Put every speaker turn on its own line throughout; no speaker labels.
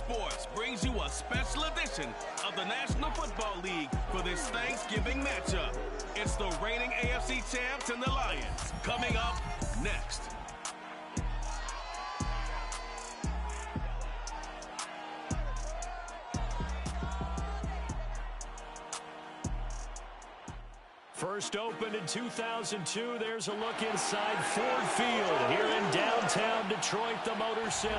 Sports brings you a special edition of the National Football League for this Thanksgiving matchup. It's the reigning AFC champs and the Lions coming up next.
First opened in 2002, there's a look inside Ford Field here in downtown Detroit, the Motor City.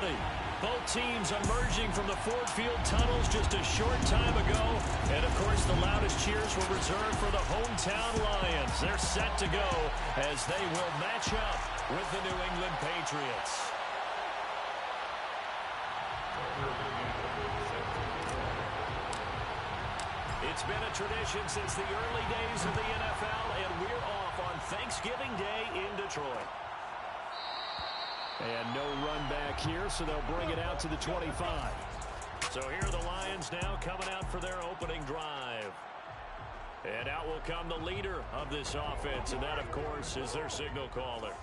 Both teams emerging from the Ford Field tunnels just a short time ago. And, of course, the loudest cheers were reserved for the hometown Lions. They're set to go as they will match up with the New England Patriots. It's been a tradition since the early days of the NFL, and we're off on Thanksgiving Day in Detroit. And no run back here, so they'll bring it out to the 25. So here are the Lions now coming out for their opening drive. And out will come the leader of this offense, and that, of course, is their signal caller.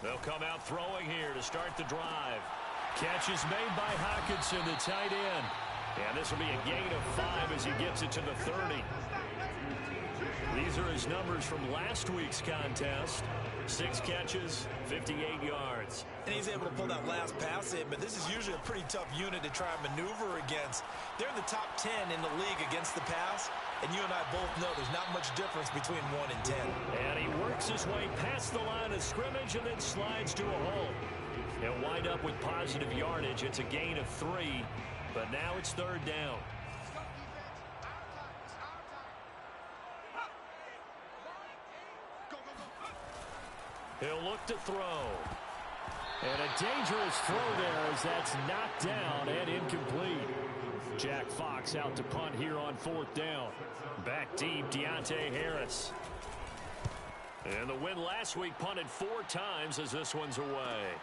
They'll come out throwing here to start the drive. Catch is made by Hockenson, the tight end. And this will be a gain of 5 as he gets it to the 30. These are his numbers from last week's contest. 6 catches, 58 yards.
And he's able to pull that last pass in, but this is usually a pretty tough unit to try and maneuver against. They're in the top 10 in the league against the pass, and you and I both know there's not much difference between 1 and 10.
And he works his way past the line of scrimmage and then slides to a hole. He'll wind up with positive yardage. It's a gain of 3, but now it's third down. He'll look to throw. And a dangerous throw there as that's knocked down and incomplete. Jack Fox out to punt here on 4th down. Back deep, Deontay Harris. And the win last week punted 4 times as this one's away.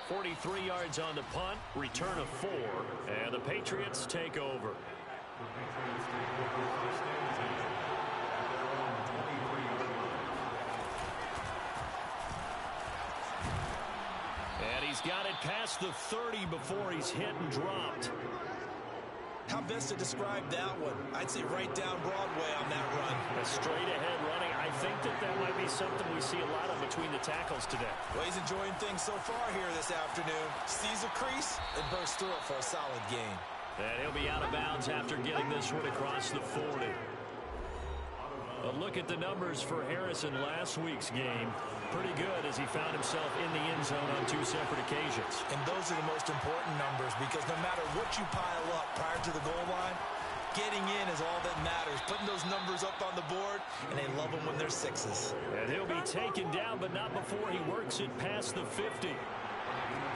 43 yards on the punt, return of 4, and the Patriots take over. And he's got it past the 30 before he's hit and dropped.
How best to describe that one? I'd say right down Broadway on that run.
A straight-ahead running. I think that might be something we see a lot of between the tackles today.
Well, he's enjoying things so far here this afternoon. Sees a crease and bursts through it for a solid gain.
And he'll be out of bounds after getting this one across the 40. A look at the numbers for Harrison last week's game. Pretty good as he found himself in the end zone on 2 separate occasions.
And those are the most important numbers because no matter what you pile up prior to the goal line, getting in is all that matters. Putting those numbers up on the board, and they love them when they're 6s.
And he'll be taken down, but not before he works it past the 50.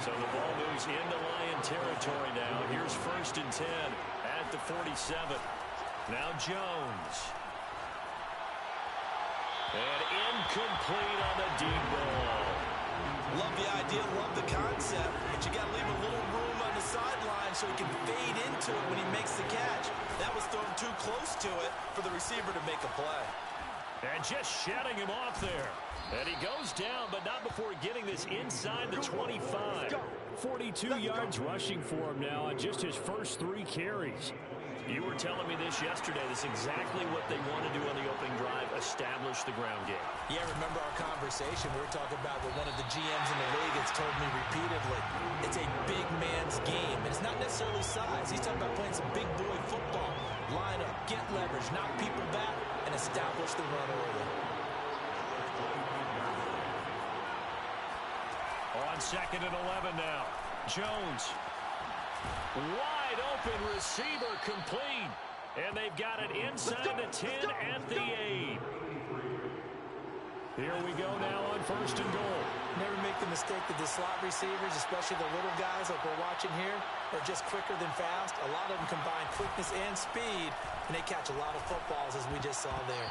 So the ball moves into Lion territory now. Here's 1st and 10 at the 47. Now Jones. And incomplete on the deep ball.
Love the idea, love the concept, but you got to leave a little room on the sideline so he can fade into it when he makes the catch. That was thrown too close to it for the receiver to make a play.
And just shutting him off there. And he goes down, but not before getting this inside the 25. 42 yards rushing for him now on just his first 3 carries. You were telling me this yesterday. This is exactly what they want to do on the opening drive, establish the ground game.
Yeah, remember our conversation. We were talking about what one of the GMs in the league has told me repeatedly. It's a big man's game, and it's not necessarily size. He's talking about playing some big boy football. Line up, get leverage, knock people back, and establish the run early.
On 2nd and 11 now. Jones. Wide open receiver complete. And they've got it inside the 10 at the 8. Here we go now on 1st and goal.
Never make the mistake that the slot receivers, especially the little guys like we're watching here, are just quicker than fast. A lot of them combine quickness and speed, and they catch a lot of footballs as we just saw there.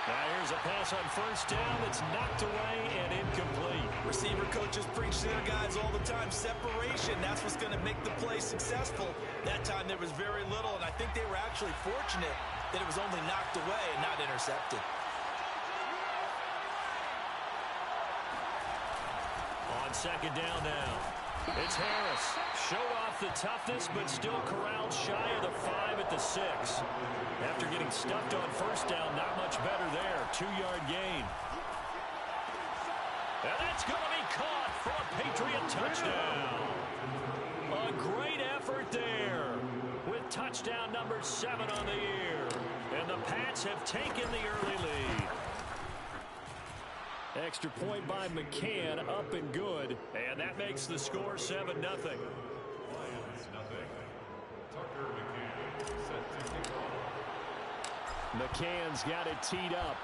Now here's a pass on 1st down that's knocked away and incomplete.
Receiver coaches preach to their guys all the time. Separation, that's what's going to make the play successful. That time there was very little, and I think they were actually fortunate that it was only knocked away and not intercepted.
second down now. It's Harris. Showed off the toughness, but still corralled shy of the 5 at the 6. After getting stuffed on first down, not much better there. 2-yard gain. And that's going to be caught for a Patriot touchdown. A great effort there with touchdown number 7 on the year. And the Pats have taken the early lead. Extra point by McCann, up and good. And that makes the score 7-0. McCann's got it teed up.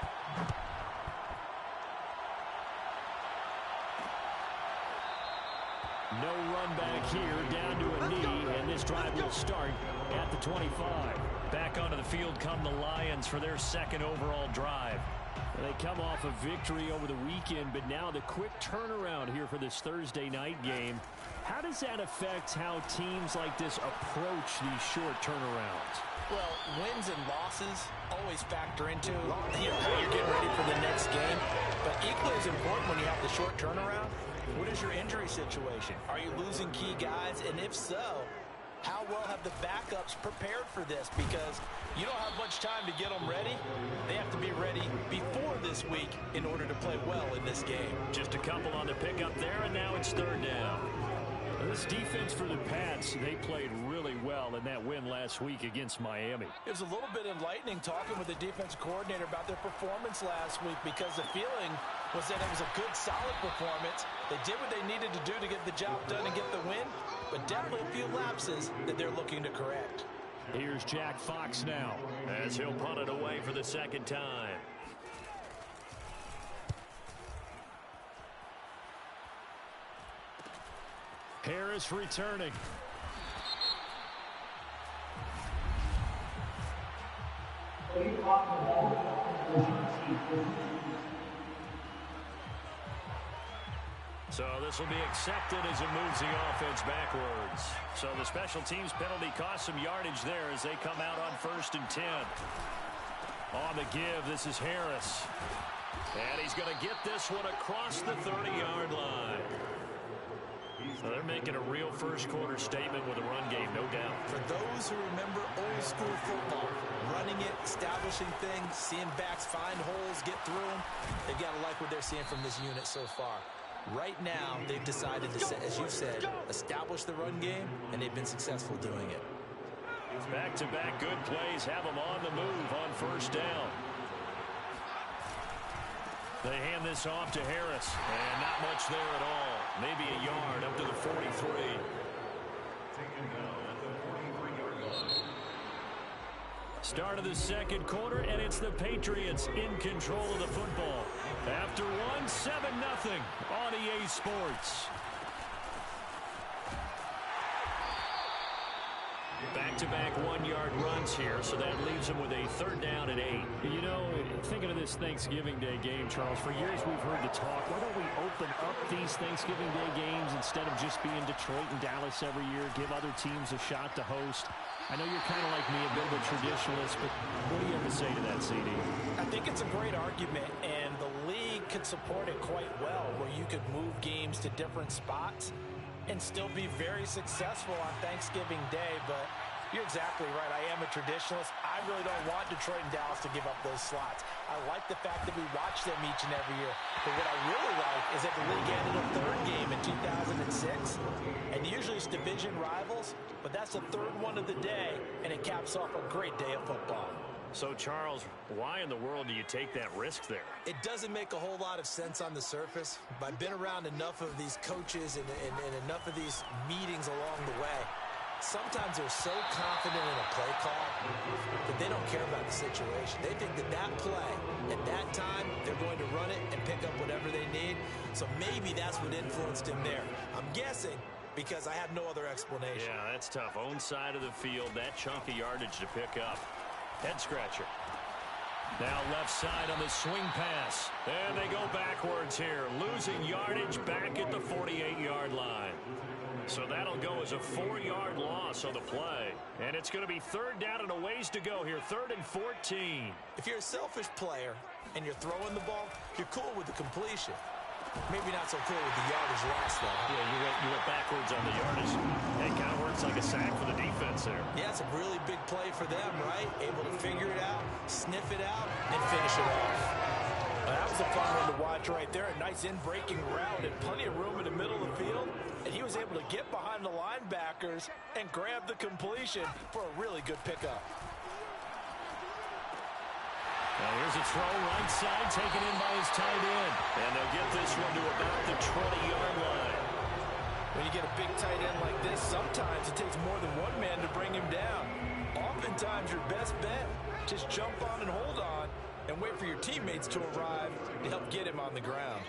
No run back here, down to a knee, and this drive will start at the 25. Back onto the field come the Lions for their second overall drive. They come off a victory over the weekend, but now the quick turnaround here for this Thursday night game. How does that affect how teams like this approach these short turnarounds?
Well, wins and losses always factor into how you're getting ready for the next game. But equally as important when you have the short turnaround, what is your injury situation? Are you losing key guys? And if so, how well have the backups prepared for this? Because you don't have much time to get them ready. They have to be ready before this week in order to play well in this game.
Just a couple on the pickup there, and now it's third down. This defense for the Pats, they played really well in that win last week against Miami.
It was a little bit enlightening talking with the defense coordinator about their performance last week, because the feeling was that it was a good, solid performance. They did what they needed to do to get the job done and get the win, but definitely a few lapses that they're looking to correct.
Here's Jack Fox now as he'll punt it away for the second time. Harris returning. So this will be accepted as it moves the offense backwards. So the special teams penalty cost some yardage there as they come out on 1st and 10. On the give, this is Harris. And he's going to get this one across the 30-yard line. So they're making a real first-quarter statement with a run game, no doubt.
For those who remember old-school football, running it, establishing things, seeing backs find holes, get through them, they've got to like what they're seeing from this unit so far. Right now, they've decided to, as you said, establish the run game, and they've been successful doing it.
Back-to-back good plays have them on the move on first down. They hand this off to Harris, and not much there at all. Maybe a yard up to the 43. Start of the second quarter, and it's the Patriots in control of the football. After one, 7-0 on EA Sports. Back-to-back one-yard runs here, so that leaves them with a third down and 8. You know, thinking of this Thanksgiving Day game, Charles, for years we've heard the talk, why don't we open up these Thanksgiving Day games instead of just being Detroit and Dallas every year, give other teams a shot to host? I know you're kind of like me, a bit of a traditionalist, but what do you have to say to that, CD?
I think it's a great argument, and the league could support it quite well, where you could move games to different spots and still be very successful on Thanksgiving Day. But you're exactly right. I am a traditionalist. I really don't want Detroit and Dallas to give up those slots. I like the fact that we watch them each and every year. But what I really like is that the league added a third game in 2006. And usually it's division rivals, but that's the third one of the day, and it caps off a great day of football.
So, Charles, why in the world do you take that risk there?
It doesn't make a whole lot of sense on the surface, but I've been around enough of these coaches and enough of these meetings along the way. Sometimes they're so confident in a play call that they don't care about the situation. They think that that play, at that time, they're going to run it and pick up whatever they need. So maybe that's what influenced him there. I'm guessing, because I have no other explanation.
Yeah, that's tough. Own side of the field, that chunk of yardage to pick up. Head scratcher. Now left side on the swing pass. And they go backwards here. Losing yardage back at the 48-yard line. So that'll go as a 4-yard loss on the play. And it's going to be third down and a ways to go here. 3rd and 14.
If you're a selfish player and you're throwing the ball, you're cool with the completion. Maybe not so clear with the yardage loss, though.
Yeah, you went backwards on the yardage. It kind of works like a sack for the defense there.
Yeah, it's a really big play for them, right? Able to figure it out, sniff it out, and finish it off.
That was a fun one to watch right there. A nice in-breaking route and plenty of room in the middle of the field. And he was able to get behind the linebackers and grab the completion for a really good pickup.
Now here's a throw right side taken in by his tight end. And they'll get this one to about the 20-yard line.
When you get a big tight end like this, sometimes it takes more than one man to bring him down. Oftentimes your best bet, just jump on and hold on and wait for your teammates to arrive to help get him on the ground.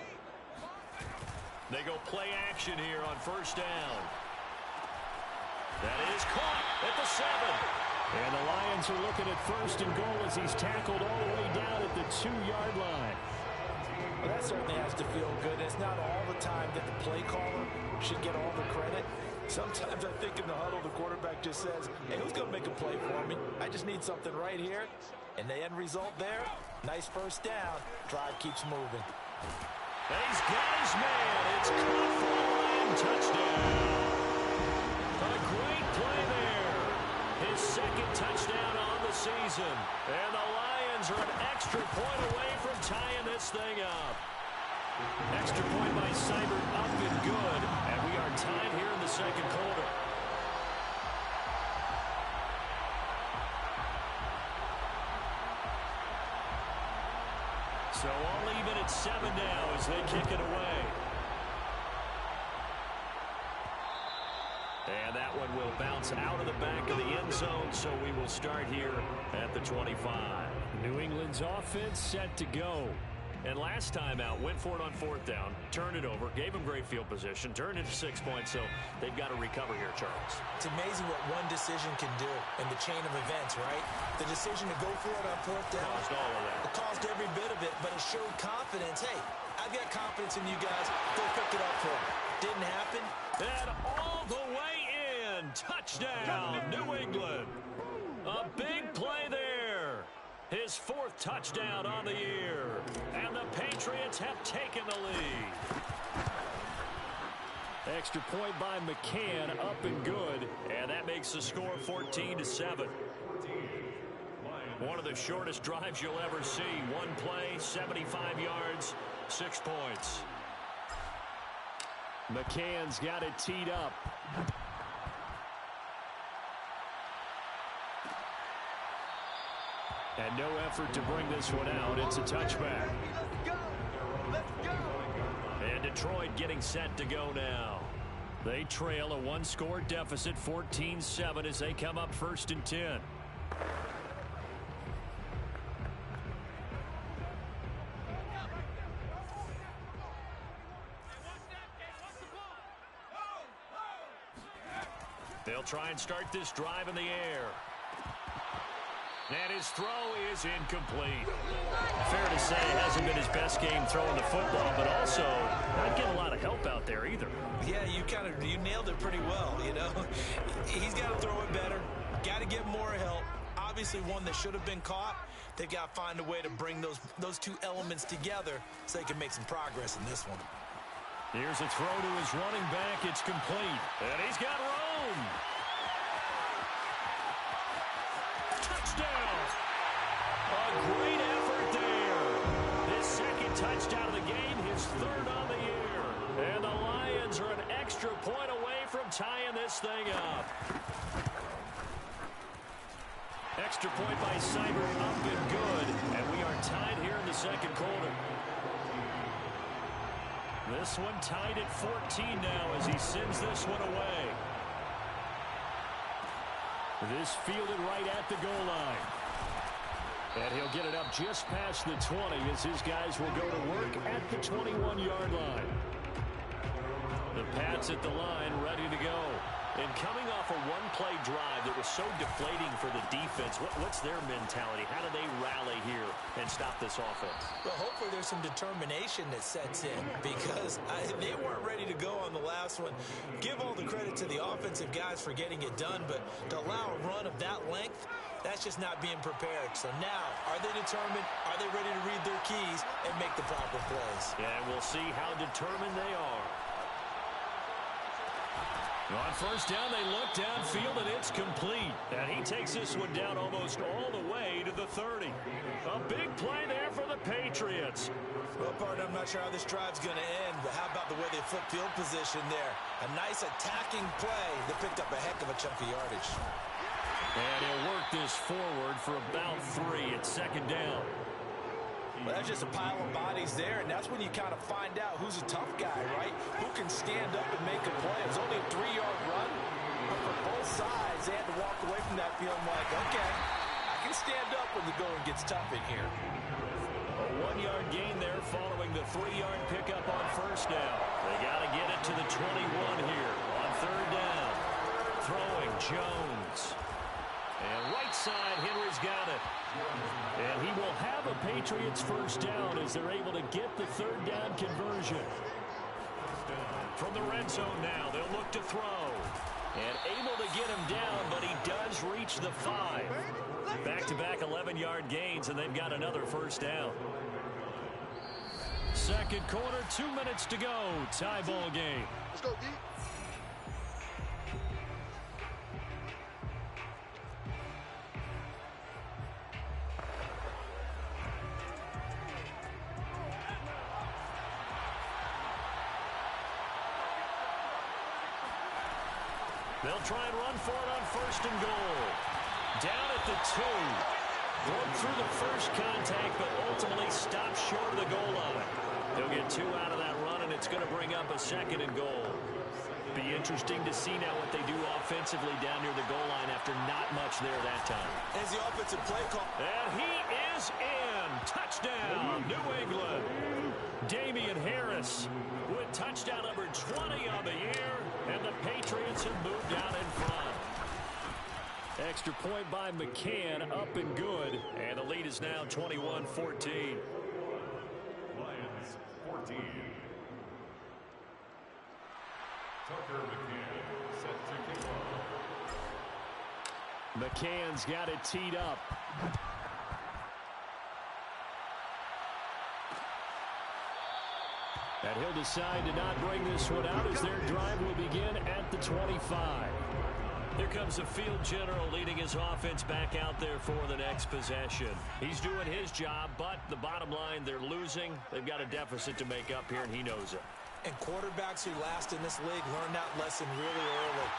They go play action here on first down. That is caught at the 7. And the Lions are looking at first and goal as he's tackled all the way down at the 2-yard line.
Well, that certainly has to feel good. It's not all the time that the play caller should get all the credit. Sometimes I think in the huddle, the quarterback just says, hey, who's going to make a play for me? I just need something right here. And the end result there, nice first down. Drive keeps moving.
And he's got his man. It's caught for a Lion touchdown. A great play there. His second touchdown on the season. And the Lions are an extra point away from tying this thing up. Extra point by Seibert up and good. And we are tied here in the second quarter. So all even at 7 now as they kick it away. And that one will bounce out of the back of the end zone, so we will start here at the 25. New England's offense set to go. And last time out, went for it on fourth down, turned it over, gave them great field position, turned into 6 points, so they've got to recover here, Charles.
It's amazing what one decision can do in the chain of events, right? The decision to go for it on fourth down.
Caused all of that.
It caused every bit of it, but it showed confidence. Hey, I've got confidence in you guys. Go pick it up for them. Didn't happen.
And all the way in. Touchdown, New England. A big play there. His 4th touchdown on the year. And the Patriots have taken the lead. Extra point by McCann, up and good. And that makes the score 14-7. One of the shortest drives you'll ever see. One play, 75 yards, 6 points. McCann's got it teed up. And no effort to bring this one out. It's a touchback.
Let's go!
And Detroit getting set to go now. They trail a 1-score deficit, 14-7, as they come up 1st and 10. They'll try and start this drive in the air. And his throw is incomplete. Fair to say, it hasn't been his best game throwing the football, but also not getting a lot of help out there either.
Yeah, you nailed it pretty well, you know. He's got to throw it better. Got to get more help. Obviously one that should have been caught. They've got to find a way to bring those two elements together so they can make some progress in this one.
Here's a throw to his running back. It's complete. And he's got room. Touchdown. A great effort there. His 2nd touchdown of the game, his 3rd on the year. And the Lions are an extra point away from tying this thing up. Extra point by Seibert, up and good. And we are tied here in the second quarter. This one tied at 14 now as he sends this one away. This fielded right at the goal line. And he'll get it up just past the 20 as his guys will go to work at the 21-yard line. The Pats at the line, ready to go. And coming off a one-play drive that was so deflating for the defense, what's their mentality? How do they rally here and stop this offense?
Well, hopefully there's some determination that sets in because they weren't ready to go on the last one. Give all the credit to the offensive guys for getting it done, but to allow a run of that length, That's just not being prepared. So now, are they determined? Are they ready to read their keys and make the proper plays?
And we'll see how determined they are. On first down, they look downfield, and it's complete. And he takes this one down almost all the way to the 30. A big play there for the Patriots.
Well, partner, I'm not sure how this drive's going to end, but how about the way they flip field position there? A nice attacking play that picked up a heck of a chunk of yardage.
And he'll work this forward for about 3 at second down.
Well, that's just a pile of bodies there, and that's when you kind of find out who's a tough guy, right? Who can stand up and make a play. It was only a 3-yard run, but for both sides, they had to walk away from that feeling like, okay, I can stand up when the going gets tough in here.
A 1-yard gain there following the 3-yard pickup on first down. They got to get it to the 21 here on third down. Throwing Jones. And right side, Henry's got it. And he will have a Patriots first down as they're able to get the third down conversion. From the red zone now, they'll look to throw. And able to get him down, but he does reach the 5. Back-to-back 11-yard gains, and they've got another first down. Second quarter, 2 minutes to go. Tie ball game.
Let's go, D.
They'll try and run for it on first and goal. Down at the 2. Broke through the first contact, but ultimately stopped short of the goal line. They'll get 2 out of that run, and it's going to bring up a second and goal. Be interesting to see now what they do offensively down near the goal line after not much there that time.
As the offensive play call.
And he is in. Touchdown, New England. Damian Harris with touchdown number 20 on the year, and the Patriots have moved out in front. Extra point by McCann, up and good, and the lead is now 21-14.
Lions 14. Tucker McCann set to kick off.
McCann's got it teed up. And he'll decide to not bring this one out as their drive will begin at the 25. Here comes the field general leading his offense back out there for the next possession. He's doing his job, but the bottom line, they're losing. They've got a deficit to make up here, and he knows it.
And quarterbacks who last in this league learn that lesson really early.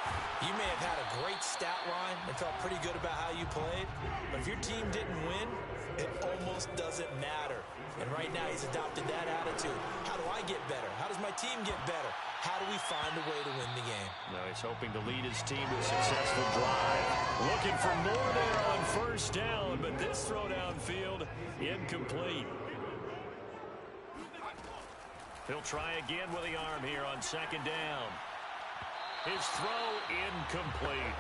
You may have had a great stat line and felt pretty good about how you played, but if your team didn't win, it almost doesn't matter. And right now he's adopted that attitude. How do I get better? How does my team get better? How do we find a way to win the game?
Now he's hoping to lead his team to a successful drive. Looking for more there on first down, but this throw downfield, incomplete. He'll try again with the arm here on second down. His throw incomplete.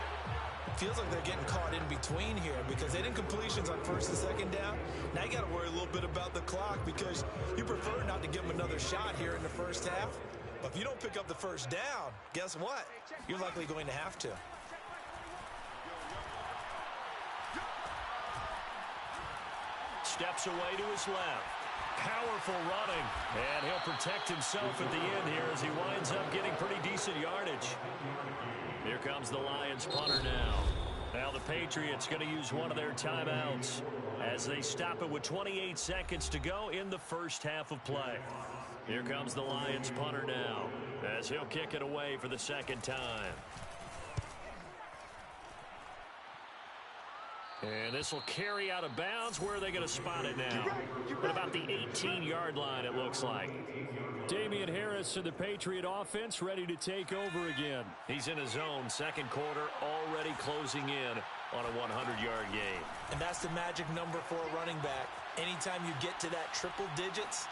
Feels like they're getting caught in between here because they didn't completions on first and second down. Now you got to worry a little bit about the clock because you prefer not to give them another shot here in the first half. But if you don't pick up the first down, guess what? You're likely going to have to.
Steps away to his left. Powerful running. And he'll protect himself at the end here as he winds up getting pretty decent yardage. Here comes the Lions punter now. Now the Patriots going to use one of their timeouts as they stop it with 28 seconds to go in the first half of play. Here comes the Lions punter now as he'll kick it away for the second time. And this will carry out of bounds. Where are they going to spot it now? At about the 18-yard line, it looks like. Damian Harris and the Patriot offense ready to take over again. He's in his zone, second quarter, already closing in on a 100-yard game.
And that's the magic number for a running back. Anytime you get to that triple digits,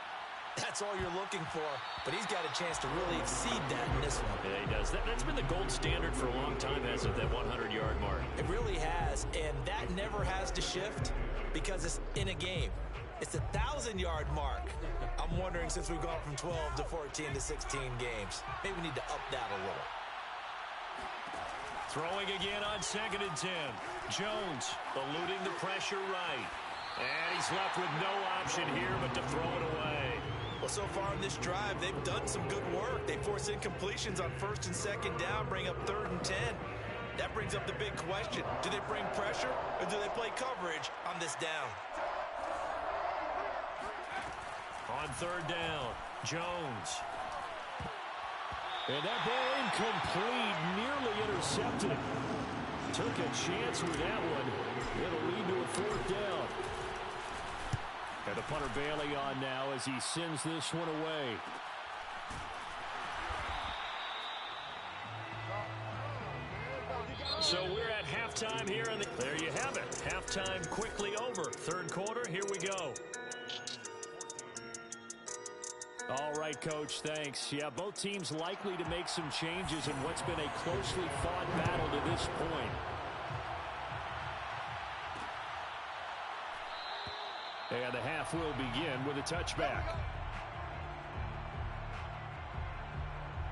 that's all you're looking for. But he's got a chance to really exceed that in this one.
Yeah, he does. That's been the gold standard for a long time, hasn't it, that 100-yard mark?
It really has, and that never has to shift because it's in a game. It's a 1,000-yard mark. I'm wondering, since we've gone from 12 to 14 to 16 games, maybe we need to up that a little.
Throwing again on 2nd and 10. Jones eluding the pressure right. And he's left with no option here but to throw it away.
Well, so far in this drive, they've done some good work. They force incompletions on 1st and 2nd down, bring up 3rd and 10. That brings up the big question. Do they bring pressure or do they play coverage on this down?
On 3rd down, Jones. And that ball incomplete, nearly intercepted. Took a chance with that one. It'll lead to a 4th down. And the punter Bailey on now as he sends this one away. So we're at halftime here. And there you have it. Halftime quickly over. 3rd quarter, here we go. All right, Coach, thanks. Yeah, both teams likely to make some changes in what's been a closely fought battle to this point. And the half will begin with a touchback.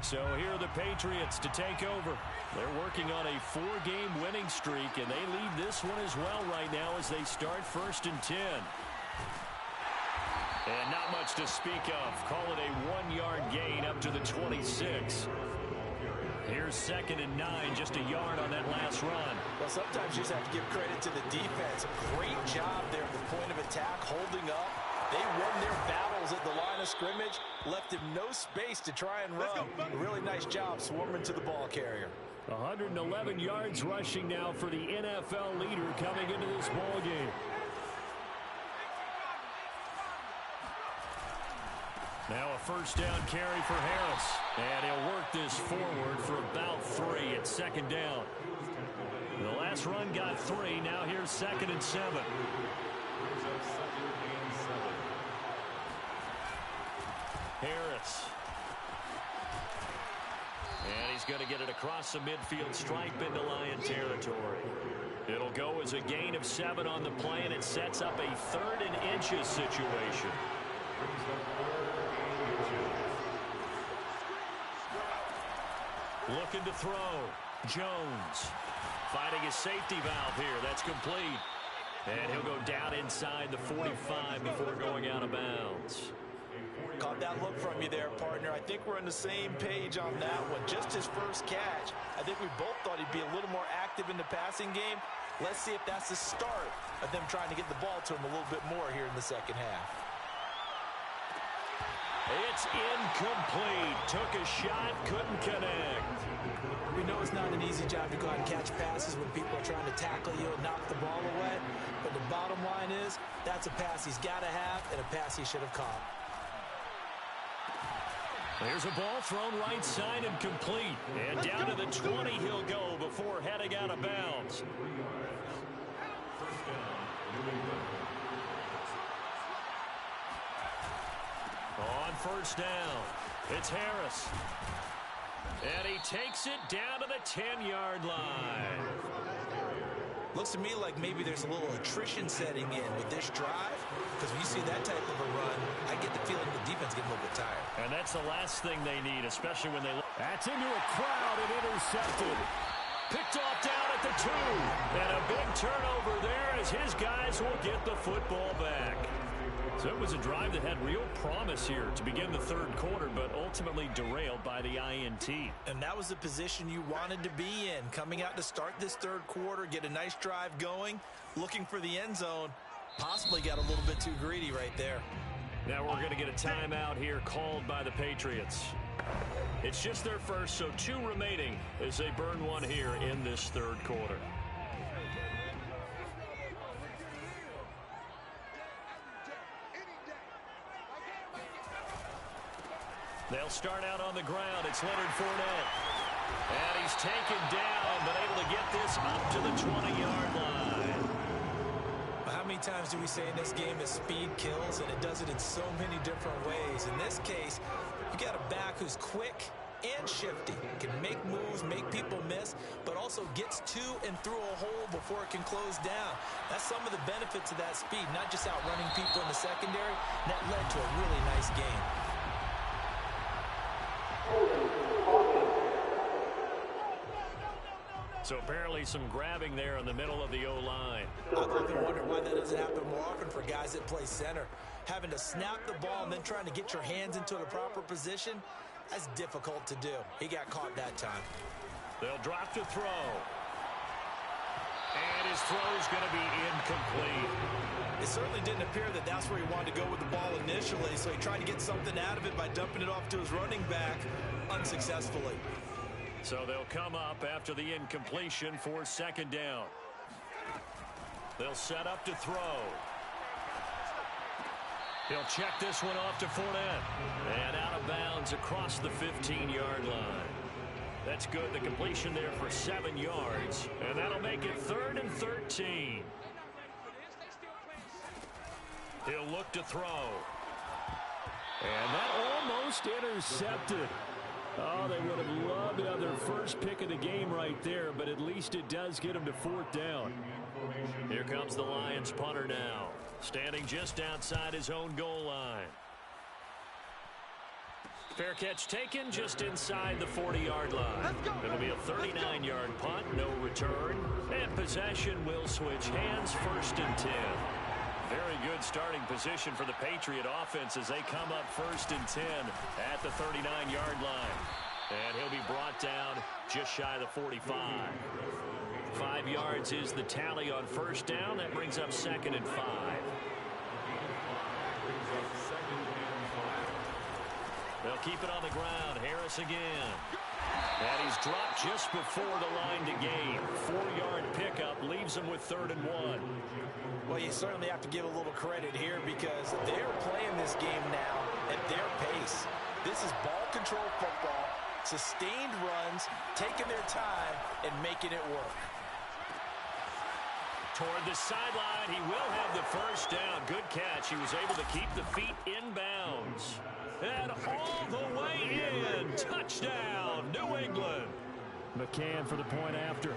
So here are the Patriots to take over. They're working on a 4-game winning streak, and they lead this one as well right now as they start 1st and 10. And not much to speak of. Call it a 1-yard gain up to the 26. Here's 2nd and 9, just a yard on that last run.
Well, sometimes you just have to give credit to the defense. Great job there at the point of attack, holding up. They won their battles at the line of scrimmage, left him no space to try and run. A really nice job swarming to the ball carrier.
111 yards rushing now for the NFL leader coming into this ball game. Now a 1st down carry for Harris. And he'll work this forward for about 3 at 2nd down. The last run got 3. Now here's 2nd and 7. Harris. And he's going to get it across the midfield stripe into Lion territory. It'll go as a gain of 7 on the play, and it sets up a 3rd and inches situation. Looking to throw. Jones finding his safety valve here. That's complete. And he'll go down inside the 45 before going out of bounds.
Caught that look from you there, partner. I think we're on the same page on that one. Just his first catch. I think we both thought he'd be a little more active in the passing game. Let's see if that's the start of them trying to get the ball to him a little bit more here in the 2nd half.
It's incomplete. Took a shot, couldn't connect.
We know it's not an easy job to go out and catch passes when people are trying to tackle you and knock the ball away. But the bottom line is, that's a pass he's got to have and a pass he should have caught.
There's a ball thrown right side and complete. And down to the 20 he'll go before heading out of bounds. On 1st down, it's Harris. And he takes it down to the 10-yard line.
Looks to me like maybe there's a little attrition setting in with this drive, because when you see that type of a run, I get the feeling the defense getting a little bit tired.
And that's the last thing they need, especially when they... That's into a crowd and intercepted. Picked off down at the 2. And a big turnover there as his guys will get the football back. So it was a drive that had real promise here to begin the 3rd quarter, but ultimately derailed by the INT.
And that was the position you wanted to be in, coming out to start this 3rd quarter, get a nice drive going, looking for the end zone. Possibly got a little bit too greedy right there.
Now we're going to get a timeout here called by the Patriots. It's just their first, so 2 remaining as they burn one here in this 3rd quarter. They'll start out on the ground. It's Leonard Fournette. And he's taken down, but able to get this up to the 20-yard line.
How many times do we say in this game that speed kills, and it does it in so many different ways? In this case, you got a back who's quick and shifty, can make moves, make people miss, but also gets to and through a hole before it can close down. That's some of the benefits of that speed, not just outrunning people in the secondary. That led to a really nice game.
So apparently some grabbing there in the middle of the O-line.
I've often wondered why that doesn't happen more often for guys that play center. Having to snap the ball and then trying to get your hands into the proper position, that's difficult to do. He got caught that time.
They'll drop to throw. And his throw's going to be incomplete.
It certainly didn't appear that that's where he wanted to go with the ball initially, so he tried to get something out of it by dumping it off to his running back unsuccessfully.
So they'll come up after the incompletion for second down. They'll set up to throw. He'll check this one off to Fournette. And out of bounds across the 15-yard line. That's good. The completion there for 7 yards. And that'll make it 3rd and 13. He'll look to throw. And that almost intercepted. Oh, they would have loved to have their first pick of the game right there, but at least it does get them to 4th down. Here comes the Lions punter now, standing just outside his own goal line. Fair catch taken just inside the 40-yard line. It'll be a 39-yard punt, no return, and possession will switch hands, 1st and 10. Very good starting position for the Patriot offense as they come up 1st and 10 at the 39-yard line. And he'll be brought down just shy of the 45. 5 yards is the tally on 1st down. That brings up 2nd and 5. They'll keep it on the ground. Harris again. And he's dropped just before the line to gain. 4-yard pickup leaves him with 3rd and 1.
Well, you certainly have to give a little credit here because they're playing this game now at their pace. This is ball control football, sustained runs, taking their time, and making it work.
Toward the sideline, he will have the 1st down. Good catch. He was able to keep the feet in bounds. And all the way in. Touchdown, New England. McCann for the point after.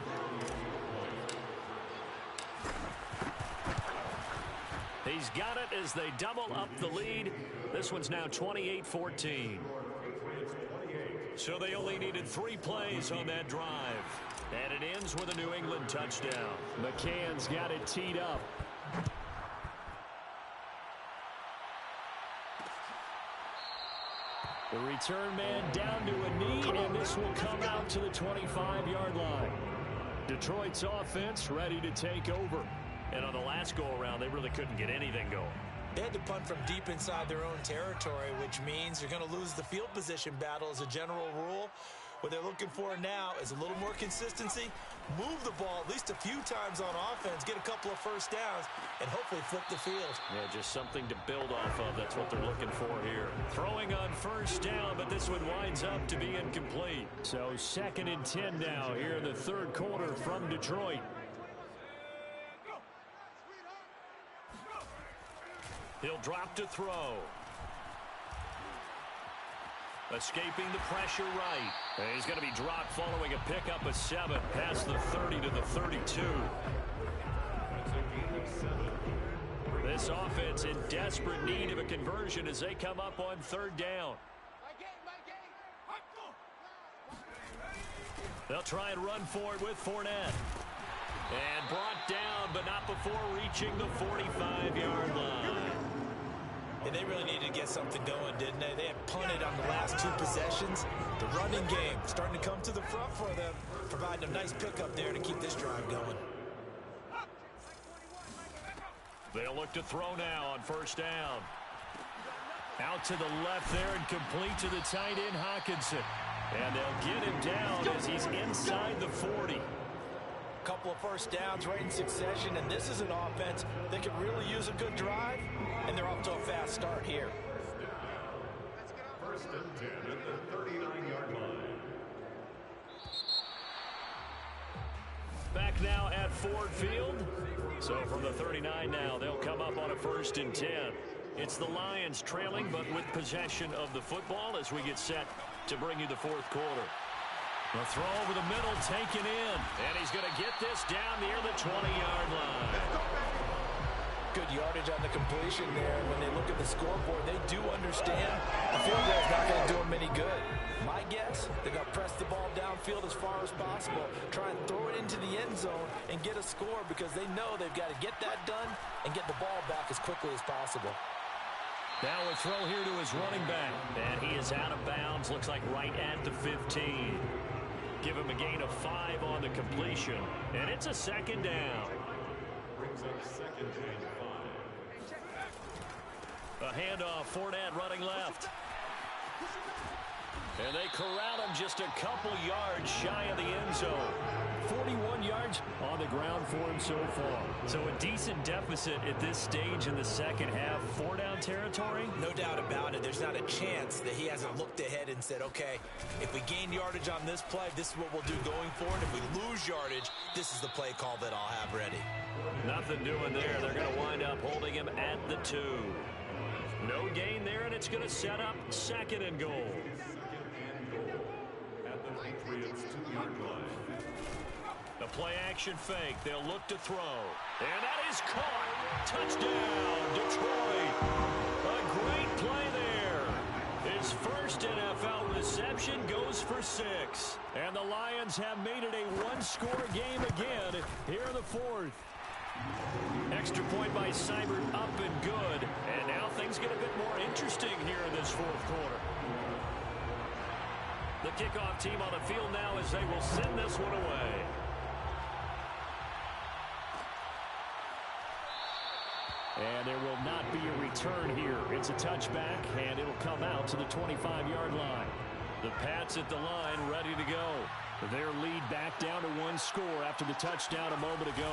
He's got it as they double up the lead. This one's now 28-14. So they only needed 3 plays on that drive. And it ends with a New England touchdown. McCann's got it teed up. The return man down to a knee, and this will come out to the 25-yard line. Detroit's offense ready to take over. And on the last go-around, they really couldn't get anything going.
They had to punt from deep inside their own territory, which means they're going to lose the field position battle as a general rule. What they're looking for now is a little more consistency, move the ball at least a few times on offense, get a couple of 1st downs, and hopefully flip the field.
Yeah, just something to build off of. That's what they're looking for here. Throwing on 1st down, but this one winds up to be incomplete. So 2nd and 10 now here in the 3rd quarter from Detroit. He'll drop to throw. Escaping the pressure right. And he's going to be dropped following a pickup of 7 past the 30 to the 32. This offense in desperate need of a conversion as they come up on 3rd down. They'll try and run for it with Fournette. And brought down, but not before reaching the 45-yard line.
And they really needed to get something going, didn't they? They had punted on the last 2 possessions. The running game starting to come to the front for them, providing a nice pickup there to keep this drive going.
They'll look to throw now on 1st down. Out to the left there and complete to the tight end, Hockenson. And they'll get him down as he's inside the 40.
Couple of 1st downs right in succession, and this is an offense that could really use a good drive, and they're off to a fast start here.
1st and 10 at the 39-yard line.
Back now at Ford Field. So from the 39 now, they'll come up on a 1st and 10. It's the Lions trailing, but with possession of the football as we get set to bring you the 4th quarter. The throw over the middle taken in. And he's going to get this down near the 20-yard line.
Good yardage on the completion there. When they look at the scoreboard, they do understand the field goal is not going to do them any good. My guess, they're going to press the ball downfield as far as possible, try and throw it into the end zone and get a score because they know they've got to get that done and get the ball back as quickly as possible.
Now a throw here to his running back. And he is out of bounds. Looks like right at the 15. Give him a gain of 5 on the completion. And it's a second down.
Brings up second and 5.
A handoff. Fournette running left. And they corral him just a couple yards shy of the end zone. 41 yards on the ground for him so far. So a decent deficit at this stage in the second half. 4-down territory?
No doubt about it. There's not a chance that he hasn't looked ahead and said, okay, if we gain yardage on this play, this is what we'll do going forward. If we lose yardage, this is the play call that I'll have ready.
Nothing doing there. They're going to wind up holding him at the 2. No gain there, and it's going to set up second and goal.
At the Patriots' 2-yard line.
The play-action fake. They'll look to throw. And that is caught. Touchdown, Detroit. A great play there. His first NFL reception goes for 6. And the Lions have made it a one-score game again here in the 4th. Extra point by Seibert up and good. And now things get a bit more interesting here in this 4th quarter. The kickoff team on the field now as they will send this one away. And there will not be a return here. It's a touchback, and it'll come out to the 25-yard line. The Pats at the line ready to go. Their lead back down to 1 score after the touchdown a moment ago.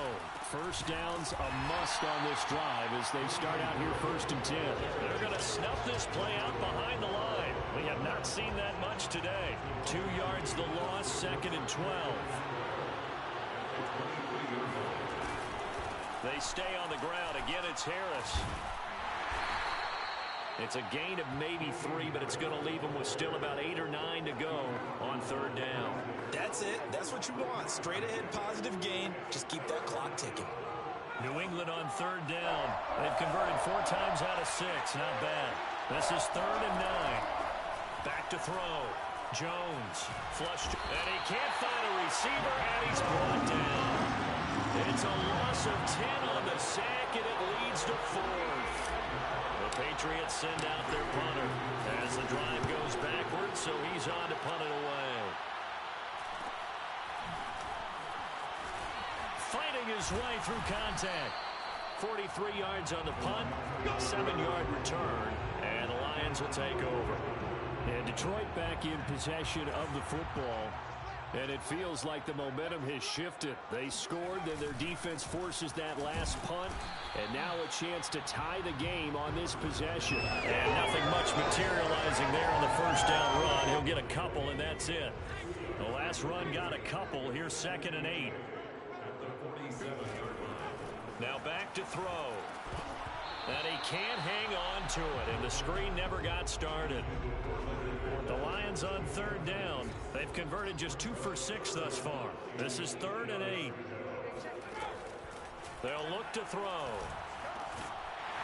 First down's a must on this drive as they start out here 1st and 10. They're going to snuff this play out behind the line. We have not seen that much today. 2 yards the loss, 2nd and 12. They stay on the ground. Again, it's Harris. It's a gain of maybe 3, but it's going to leave them with still about 8 or 9 to go on 3rd down.
That's it. That's what you want. Straight ahead positive gain. Just keep that clock ticking.
New England on 3rd down. They've converted 4 times out of 6. Not bad. This is 3rd and 9. Back to throw. Jones flushed. And he can't find a receiver, and he's brought down. It's a loss of 10 on the sack, and it leads to 4th. The Patriots send out their punter as the drive goes backwards, so he's on to punt it away. Fighting his way through contact. 43 yards on the punt, 7-yard return, and the Lions will take over. And Detroit back in possession of the football. And it feels like the momentum has shifted. They scored, then their defense forces that last punt. And now a chance to tie the game on this possession. And nothing much materializing there on the first down run. He'll get a couple, and that's it. The last run got a couple. Here's 2nd and 8. Now back to throw. And he can't hang on to it, and the screen never got started. The Lions on 3rd down. They've converted just 2 for 6 thus far. This is 3rd and 8. They'll look to throw.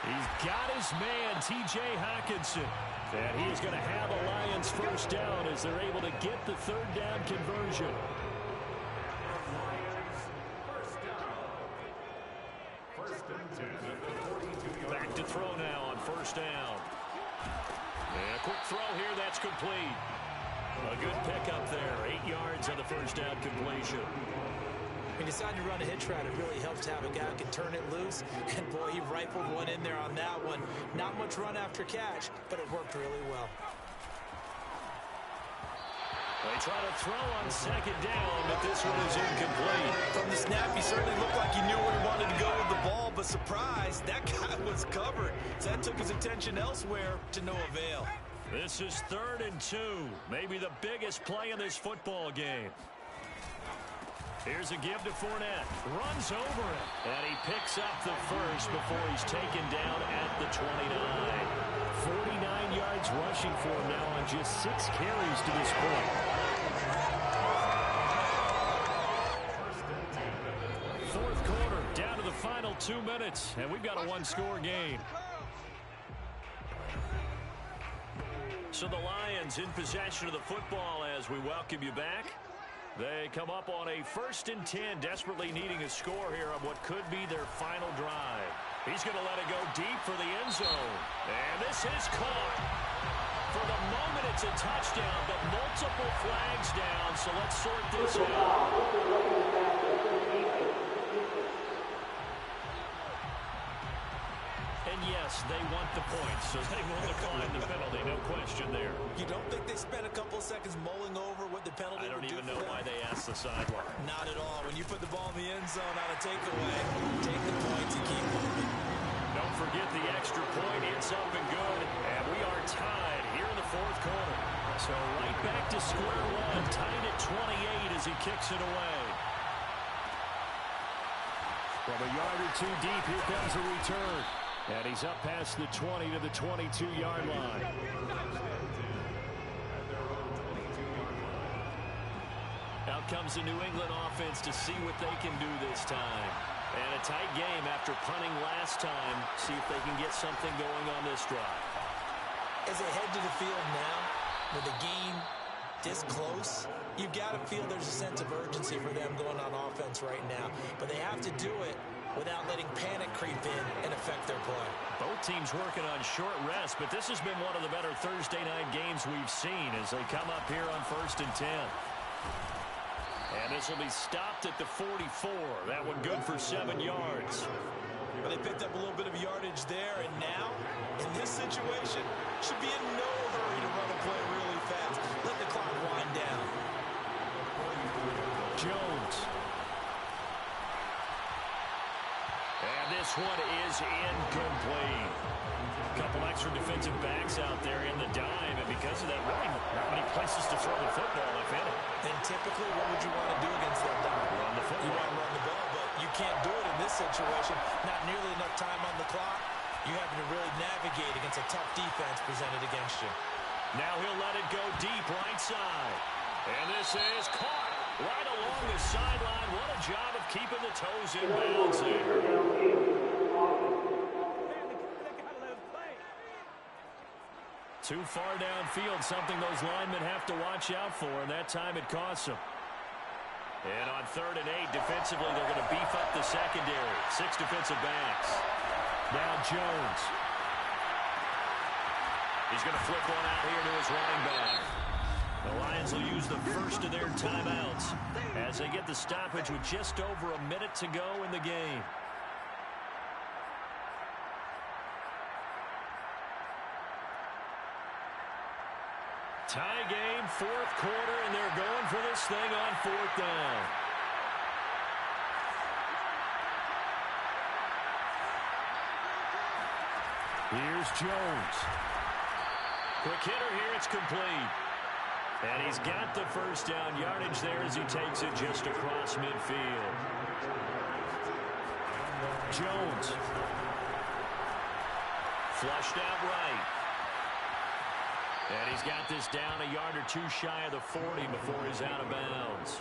He's got his man, T.J. Hockenson. And he is going to have a Lions first down as they're able to get the 3rd down conversion. Back to throw now on 1st down. And a quick throw here, that's complete. A good pickup there, 8 yards on the first down completion.
When you decide to run a hitch route, it really helps to have a guy who can turn it loose. And boy, he rifled one in there on that one. Not much run after catch, but it worked really well.
They try to throw on 2nd down, but this one is incomplete.
From the snap, he certainly looked like he knew where he wanted to go with the ball, but surprise, that guy was covered. So that took his attention elsewhere to no avail.
This is 3rd and 2, maybe the biggest play in this football game. Here's a give to Fournette. Runs over it. And he picks up the first before he's taken down at the 29. 49 yards rushing for him now on just 6 carries to this point. 4th quarter, down to the final 2 minutes, and we've got a 1-score game. So the Lions in possession of the football as we welcome you back. They come up on a 1st and 10, desperately needing a score here on what could be their final drive. He's going to let it go deep for the end zone. And this is caught. For the moment, it's a touchdown, but multiple flags down, so let's sort this out. And yes, they want the points, so they will decline the penalty, no question there.
You don't think they spent a couple of seconds mulling over what the penalty would do? I don't
even know why they asked the sideline.
Not at all. When you put the ball in the end zone on a takeaway, take the points and keep moving.
Don't forget the extra point. It's up and good. And we are tied here in the 4th quarter. So right back to square one, tied at 28 as he kicks it away. From a yard or two deep, here comes a return. And he's up past the 20 to the 22-yard line. Out comes the New England offense to see what they can do this time. And a tight game after punting last time. See if they can get something going on this drive.
As they head to the field now, with the game this close, you've got to feel there's a sense of urgency for them going on offense right now. But they have to do it without letting panic creep in and affect their play.
Both teams working on short rest, but this has been one of the better Thursday night games we've seen as they come up here on 1st and 10. And this will be stopped at the 44. That one good for 7 yards.
Well, they picked up a little bit of yardage there, and now, in this situation, should be in no hurry to run a play really fast. Let the clock wind down.
Jones. And this one is incomplete. A couple extra defensive backs out there in the dime, and because of that, really not many places to throw the football, if any.
And typically, what would you want to do against that dime?
Run the football.
You want to run the ball, but you can't do it in this situation. Not nearly enough time on the clock. You having to really navigate against a tough defense presented against you.
Now he'll let it go deep right side. And this is caught right along the sideline. What a job of keeping the toes in bounds there. Too far downfield, something those linemen have to watch out for, and that time it costs them. And on 3rd and 8, defensively, they're going to beef up the secondary. 6 defensive backs. Now Jones. He's going to flip one out here to his running back. The Lions will use the first of their timeouts as they get the stoppage with just over a minute to go in the game. Tie game, 4th quarter, and they're going for this thing on 4th down. Here's Jones. Quick hitter here, it's complete. And he's got the first down yardage there as he takes it just across midfield. Jones. Flushed out right. And he's got this down a yard or two shy of the 40 before he's out of bounds.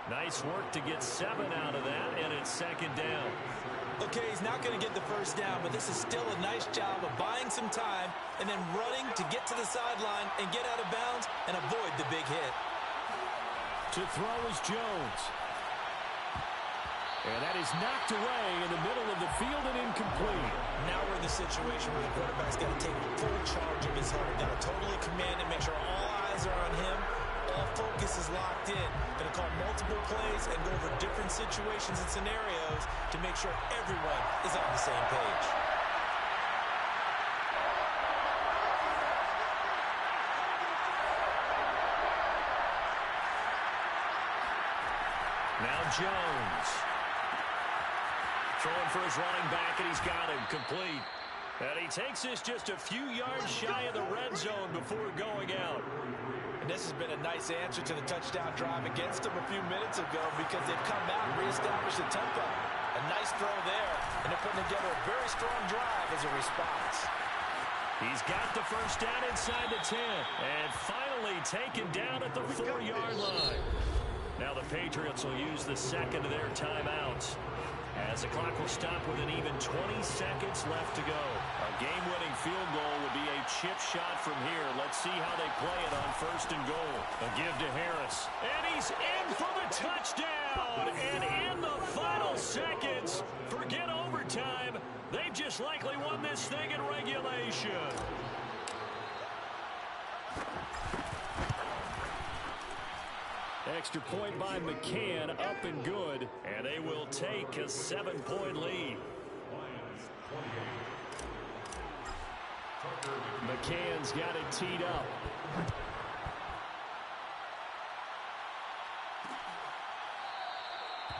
Nice work to get 7 out of that, and it's 2nd down.
Okay, he's not going to get the first down, but this is still a nice job of buying some time and then running to get to the sideline and get out of bounds and avoid the big hit.
To throw is Jones. And that is knocked away in the middle of the field and incomplete.
Now we're in the situation where the quarterback's got to take full charge of his heart. Got to totally command and make sure all eyes are on him. All focus is locked in. Going to call multiple plays and go over different situations and scenarios to make sure everyone is on the same page.
Now Jones. Throwing for his running back, and he's got him complete. And he takes this just a few yards shy of the red zone before going out.
And this has been a nice answer to the touchdown drive against them a few minutes ago because they've come out and reestablished the tempo. A nice throw there, and they're putting together a very strong drive as a response.
He's got the first down inside the 10, and finally taken down at the 4-yard line. Now the Patriots will use the second of their timeouts. As the clock will stop with an even 20 seconds left to go. A game-winning field goal would be a chip shot from here. Let's see how they play it on 1st and goal. A give to Harris. And he's in for the touchdown. And in the final seconds, forget overtime. They've just likely won this thing in regulation. Extra point by McCann, up and good. And they will take a 7-point lead. McCann's got it teed up.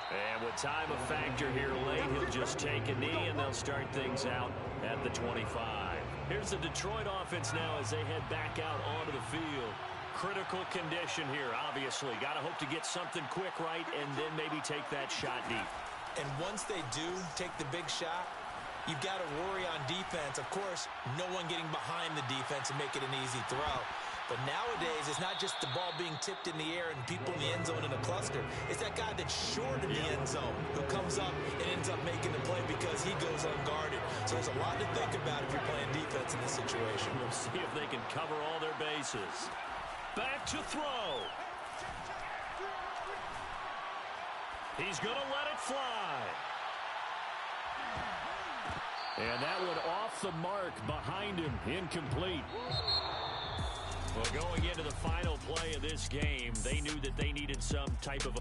And with time a factor here late, he'll just take a knee and they'll start things out at the 25. Here's the Detroit offense now as they head back out onto the field. Critical condition here, obviously. Got to hope to get something quick right and then maybe take that shot deep.
And once they do take the big shot, you've got to worry on defense. Of course, no one getting behind the defense and make it an easy throw. But nowadays, it's not just the ball being tipped in the air and people in the end zone in a cluster. It's that guy that's short in the end zone who comes up and ends up making the play because he goes unguarded. So there's a lot to think about if you're playing defense in this situation.
We'll see if they can cover all their bases. Back to throw. He's going to let it fly. And that one off the mark behind him. Incomplete. Well, going into the final play of this game, they knew that they needed some type of